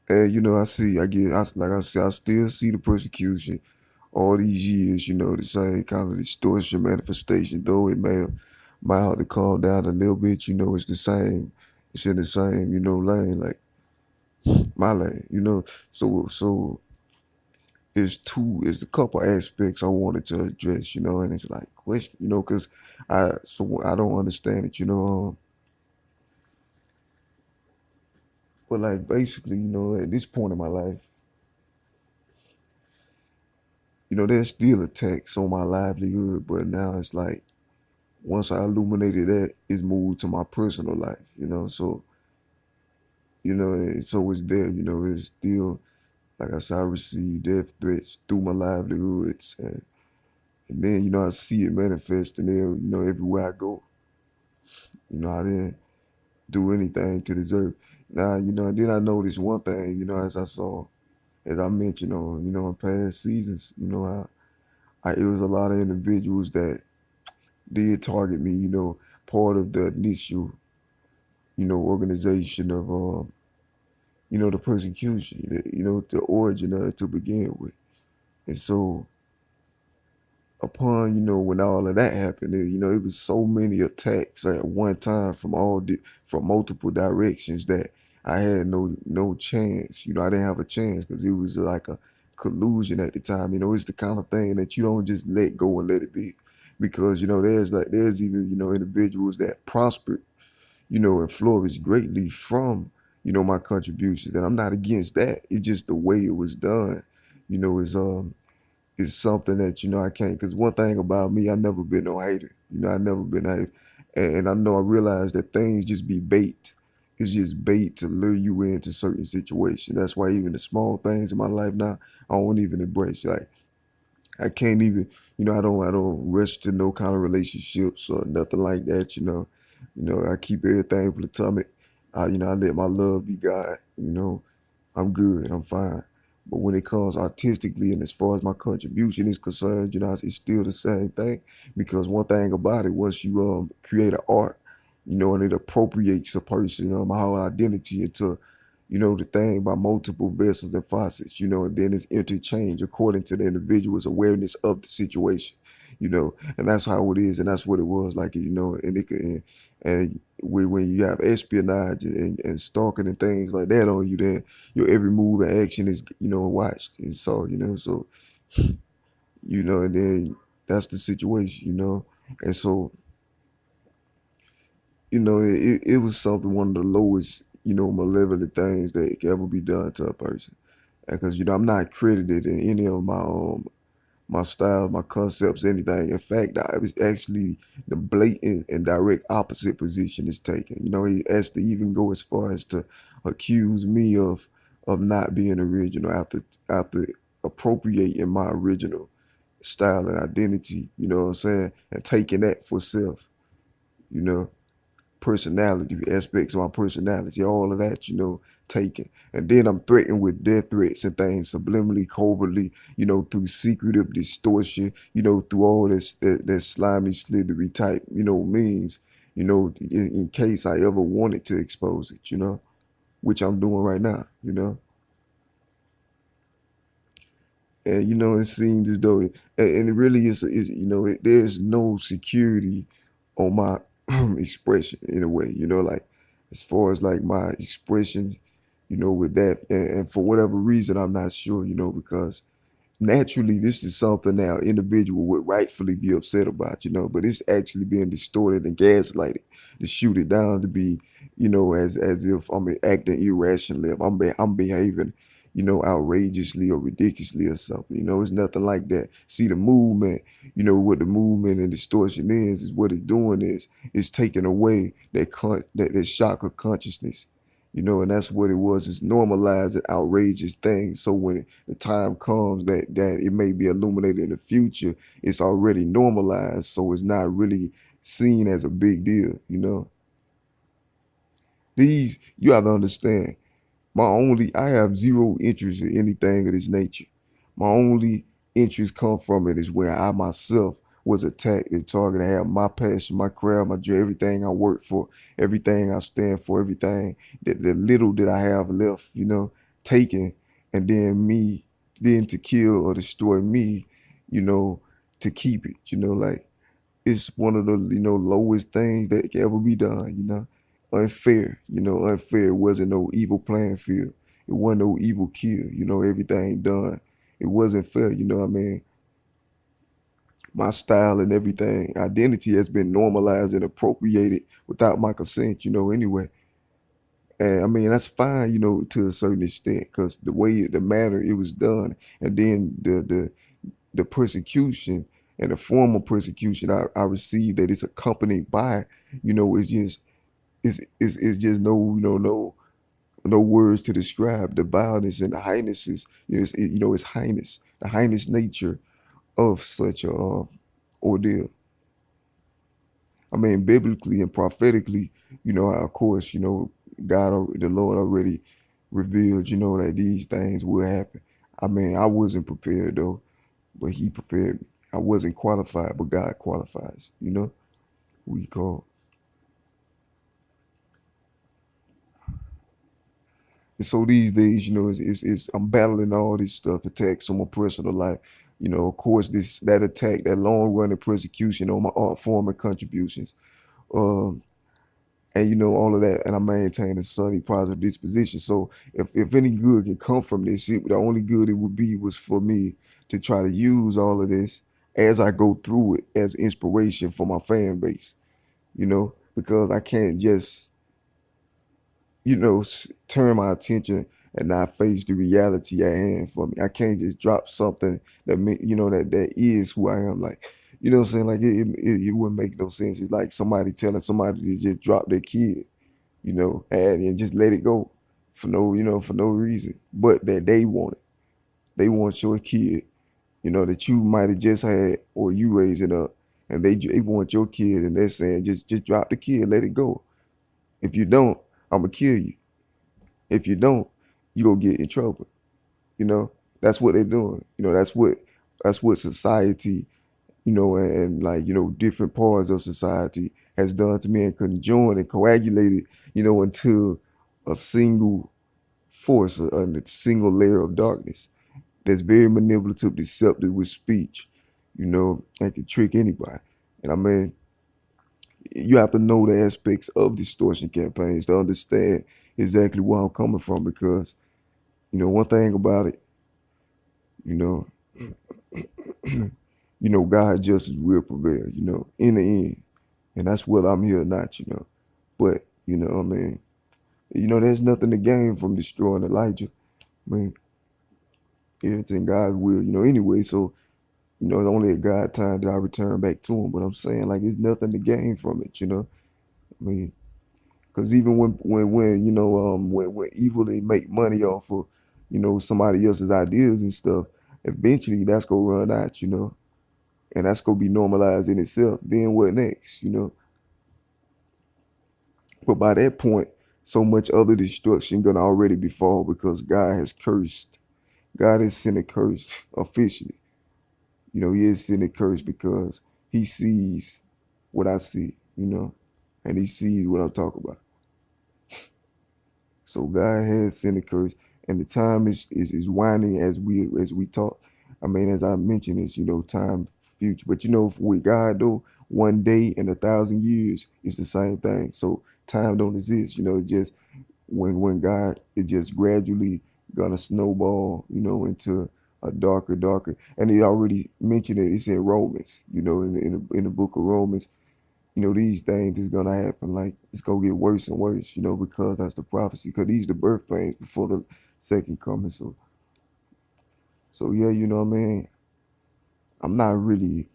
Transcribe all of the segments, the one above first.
And like I said, I still see the persecution all these years. The same kind of distortion manifestation. Though it might have to calm down a little bit. It's the same. It's in the same, lane, like my lane. So it's a couple aspects I wanted to address. And it's like question, because I don't understand it. But like basically, at this point in my life, there's still attacks on my livelihood, but now it's like once I illuminated that, it's moved to my personal life, So, and so it's there, it's still, like I said, I receive death threats through my livelihoods. And then, I see it manifesting there, everywhere I go. I didn't do anything to deserve it. Now, and then I noticed one thing, as I mentioned on, in past seasons, it was a lot of individuals that did target me, part of the initial, organization of, the persecution, the origin of it to begin with. And so upon, when all of that happened, it was so many attacks at one time from multiple directions that I had no chance. I didn't have a chance because it was like a collusion at the time. It's the kind of thing that you don't just let go and let it be. Because, there's even, individuals that prospered, and flourished greatly from, my contributions. And I'm not against that. It's just the way it was done, is something that I can't. Because one thing about me, I never been no hater. I never been a hater, and I know I realize that things just be bait. It's just bait to lure you into certain situations. That's why even the small things in my life now, I don't even embrace. Like I can't even, I don't rush to no kind of relationships or nothing like that. I keep everything platonic. I let my love be God. I'm good. I'm fine. But when it comes artistically and as far as my contribution is concerned, it's still the same thing. Because one thing about it, once you create an art, and it appropriates a person, my whole identity into, the thing by multiple vessels and faucets, and then it's interchanged according to the individual's awareness of the situation, and that's how it is, and that's what it was like, and it could, and when you have espionage and stalking and things like that on you, then your every move and action is, watched and saw, so, and then that's the situation, and so, it was something, one of the lowest, malevolent things that could ever be done to a person. Because, I'm not credited in any of my styles, my concepts, anything. In fact, I was actually the blatant and direct opposite position is taken. He has to even go as far as to accuse me of not being original after appropriating my original style and identity, you know what I'm saying, and taking that for self, you know personality, aspects of my personality, all of that, taken. And then I'm threatened with death threats and things subliminally, covertly, through secretive distortion, through all that slimy, slithery type, means, in case I ever wanted to expose it, which I'm doing right now. And, it seems as though, and it really is there's no security on my expression in a way, like as far as like my expression, with that, and for whatever reason, I'm not sure, because naturally this is something now individual would rightfully be upset about, but it's actually being distorted and gaslighted to shoot it down to be, as if I'm acting irrationally, if I'm behaving, outrageously or ridiculously or something. It's nothing like that. See the movement, what the movement and distortion is what it's doing is it's taking away that shock of consciousness. And that's what it was. It's normalizing outrageous things. So when the time comes that it may be illuminated in the future, it's already normalized. So it's not really seen as a big deal. These you have to understand. I have zero interest in anything of this nature. My only interest come from it is where I myself was attacked and targeted. I have my passion, my craft, my dream, everything I work for, everything I stand for, everything that the little that I have left, taken, and then to kill or destroy me, you know, to keep it, like it's one of the, lowest things that can ever be done, unfair, unfair. It wasn't no evil playing field. It wasn't no evil kill, everything done. It wasn't fair, what I mean? My style and everything, identity has been normalized and appropriated without my consent, anyway. And I mean, that's fine, to a certain extent, because the manner it was done, and then the persecution and the form of persecution I received that is accompanied by, it's just it's just no, no words to describe the violence and the highnesses, it's highness, the highness nature of such a ordeal. I mean, biblically and prophetically, of course, the Lord already revealed, that these things will happen. I mean, I wasn't prepared though, but He prepared me. I wasn't qualified, but God qualifies. We call. And so these days, I'm battling all this stuff, attacks on my personal life. Of course, that attack, that long running persecution on my art form and contributions. Um, and all of that, and I maintain a sunny, positive disposition. So if any good can come from this, the only good it would be was for me to try to use all of this as I go through it as inspiration for my fan base. Because I can't just turn my attention and not face the reality at hand for me. I can't just drop something that that is who I am. Like, what I'm saying? Like it wouldn't make no sense. It's like somebody telling somebody to just drop their kid, and just let it go for no reason, but that they want it. They want your kid, that you might have just had or you raising up, and they want your kid, and they're saying just drop the kid, let it go. If you don't, I'm gonna kill you. If you don't, you gonna get in trouble. That's what they're doing. That's what society, and like different parts of society has done to me and conjoined and coagulated, until a single force, a single layer of darkness that's very manipulative, deceptive with speech, and can trick anybody. And I mean, you have to know the aspects of distortion campaigns to understand exactly where I'm coming from, because one thing about it, you know God justice will prevail, in the end. And that's what I'm here not, but I mean, there's nothing to gain from destroying Elijah. I mean, it's in God's will, anyway. So it's only at God time that I return back to Him. But I'm saying, like, there's nothing to gain from it, I mean, because even when evil they make money off of somebody else's ideas and stuff, eventually that's gonna run out, and that's gonna be normalized in itself. Then what next, But by that point, so much other destruction gonna already befall, because God has cursed. God has sent a curse officially. He is sent a curse because He sees what I see, and He sees what I'm talking about. So God has sent a curse, and the time is winding as we talk. I mean, as I mentioned, it's time future. But with God though, 1 day and 1,000 years is the same thing. So time don't exist. It's just when God is just gradually gonna snowball, into a darker. And He already mentioned it. It's in Romans, in the book of Romans. These things is gonna happen. Like, it's gonna get worse and worse, because that's the prophecy. Because these the birth pains before the second coming. So yeah, what I mean. I'm not really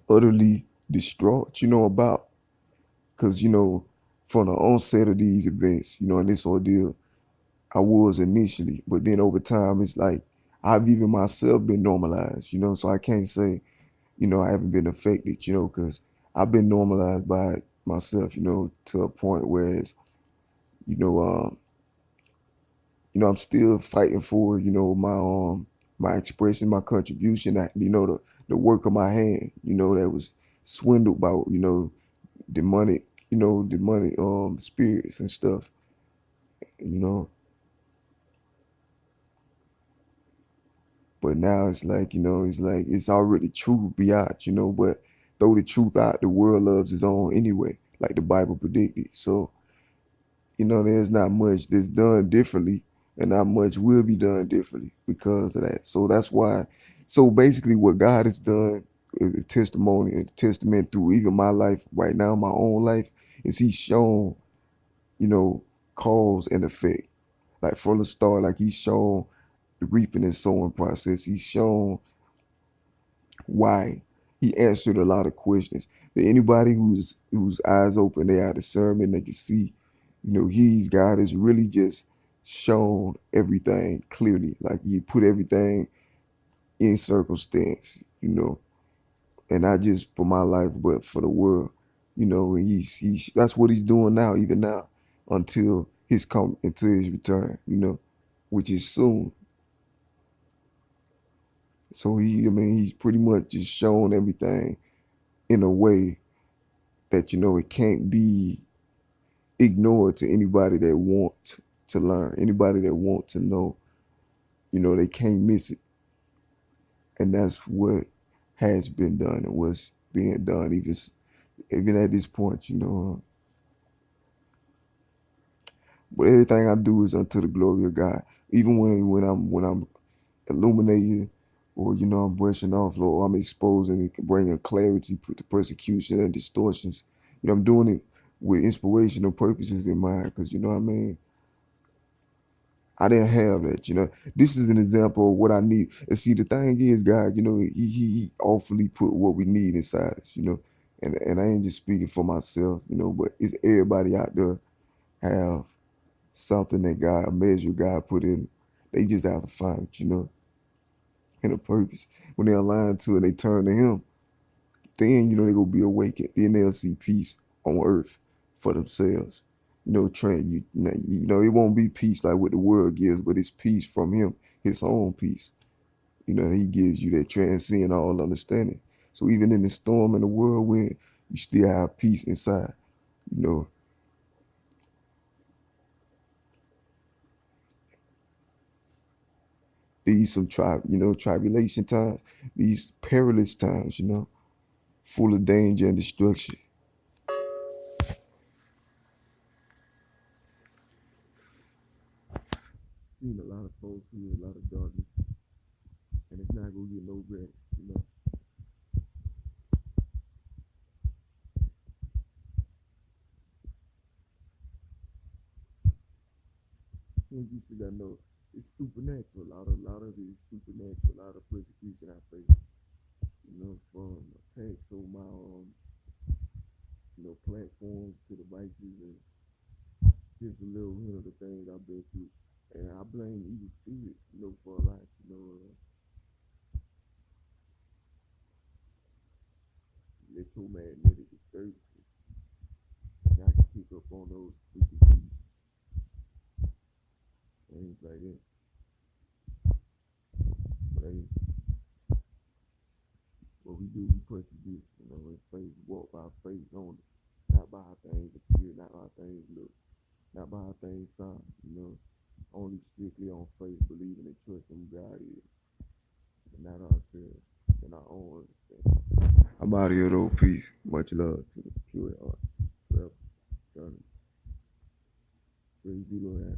utterly distraught, about, because from the onset of these events, and this ordeal, I was initially, but then over time, it's like I've even myself been normalized, so I can't say I haven't been affected, because I've been normalized by it myself, to a point where it's, you know, um, I'm still fighting for, my expression, my contribution, that, the work of my hand, that was swindled by, demonic, demonic spirits and stuff. you know. But now it's like, it's like it's already truth be out, but throw the truth out, the world loves its own anyway, like the Bible predicted. So, there's not much that's done differently, and not much will be done differently because of that. So that's why, so basically what God has done is a testimony and testament through even my life right now, my own life, is he's shown, you know, cause and effect. Like from the start, like he's shown the reaping and sowing process. He's shown why. He answered a lot of questions. That anybody whose eyes open, they have discernment, they can see, God has really just shown everything clearly. Like he put everything in circumstance, and not just for my life, but for the world. And he's that's what he's doing now, even now, until his return, which is soon. So he's pretty much just shown everything in a way that it can't be ignored to anybody that wants to learn, anybody that wants to know. They can't miss it, and that's what has been done and what's being done, even at this point. But everything I do is unto the glory of God. Even when I'm illuminating, or I'm brushing off, or I'm exposing and bringing clarity to persecution and distortions. I'm doing it with inspirational purposes in mind, because what I mean. I didn't have that. This is an example of what I need. And see, the thing is, God, he awfully put what we need inside us. And I ain't just speaking for myself, but it's everybody out there have something that God, a measure God put in. They just have to find it, and a purpose. When they align to it, they turn to Him. Then they gonna be awakened. Then they'll see peace on earth for themselves. It won't be peace like what the world gives, but it's peace from Him, His own peace. He gives you that transcend all understanding. So even in the storm and the whirlwind, you still have peace inside. You know, these some tribulation times, these perilous times, full of danger and destruction. Seen a lot of folks here, a lot of darkness, and it's not gonna get no better. You still gotta know it's supernatural. A lot of it is supernatural. A lot of persecution I face, from attacks on my platforms to devices, and just a little hint of the things I've been through. And I blame evil spirits, for a lot, electromagnetic disturbances. And I can pick up on those frequencies, things like that. But hey, what we do, we persevere, in faith, walk by faith only, not by how things appear, not how things look, not by how things sound, only strictly on faith, believing and trusting who God is, and not ourselves, and our own understanding. I'm out of here though, peace. Much love to the pure heart. Forever, eternity. Praise you, Lord.